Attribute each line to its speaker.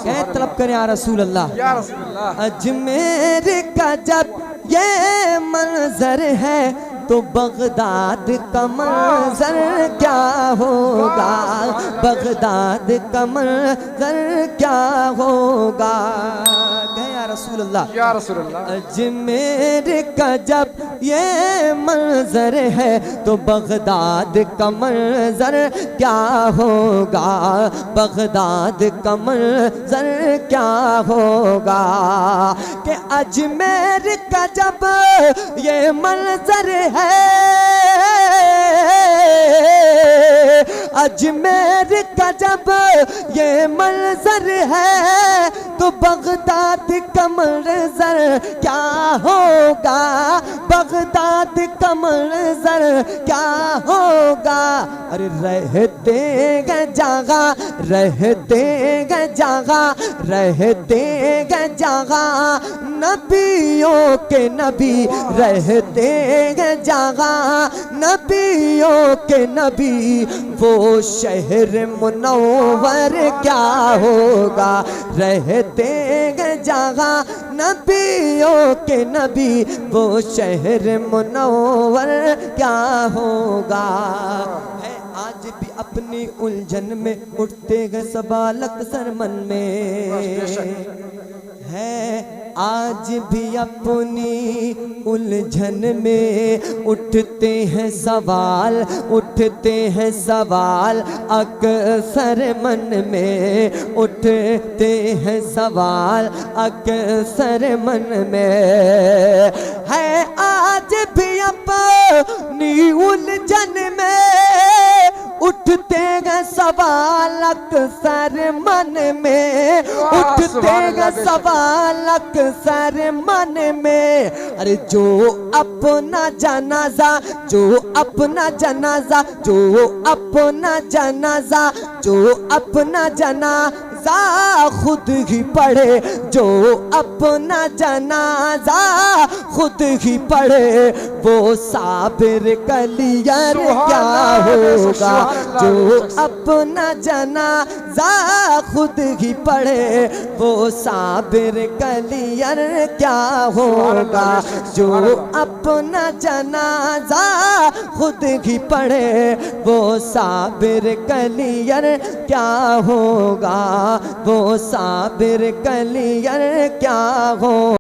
Speaker 1: کہ طلب کریں یا رسول اللہ۔ اجمیر کا جب یہ منظر ہے تو بغداد کا منظر کیا ہوگا، بغداد کا منظر کیا ہوگا۔ کہے یا رسول اللہ،
Speaker 2: یا رسول اللہ۔
Speaker 1: اجمیر کا جب یہ منظر ہے تو بغداد کا منظر کیا ہوگا، بغداد کا منظر کیا ہوگا۔ کہ اجمیر کا جب یہ منظر ہے، اجمیر کا جب یہ منظر ہے تو بغداد کا منظر کیا ہوگا، بغداد کا منظر کیا ہوگا۔ ارے رہتے گے جگہ، رہتے گے جگہ، رہتے گے جگہ نبیوں کے نبی، رہتے گے جگہ نبیوں کے نبی، وہ شہر منور کیا ہوگا۔ رہتے گے جگہ نبیوں کے نبی، وہ شہر منور کیا ہوگا۔ ہے آج بھی اپنی الجھن میں اٹھتے گے سوال اکثر من میں، ہے آج بھی اپنی الجھن میں اٹھتے ہیں سوال، اٹھتے ہیں سوال اکثر من میں، اٹھتے ہیں سوال اکثر من میں، ہے آج بھی اپنی الجھن میں اٹھتے گے سوال اکثر من میں، اٹھتے گے سوال اکثر من میں۔ ارے جو اپنا جنازہ، جو اپنا جنازہ، جو اپنا جنازہ، جو اپنا جنازہ خود ہی پڑھے، جو اپنا جنازہ خود ہی پڑھے، وہ صابر کلیر کیا ہوگا۔ جو اپنا جنازہ خود ہی پڑھے، وہ صابر کلیر کیا ہوگا۔ جو اپنا جنازہ خود ہی پڑھے، وہ صابر کلیر کیا ہوگا، وہ صابر کلیر کیا ہوگا۔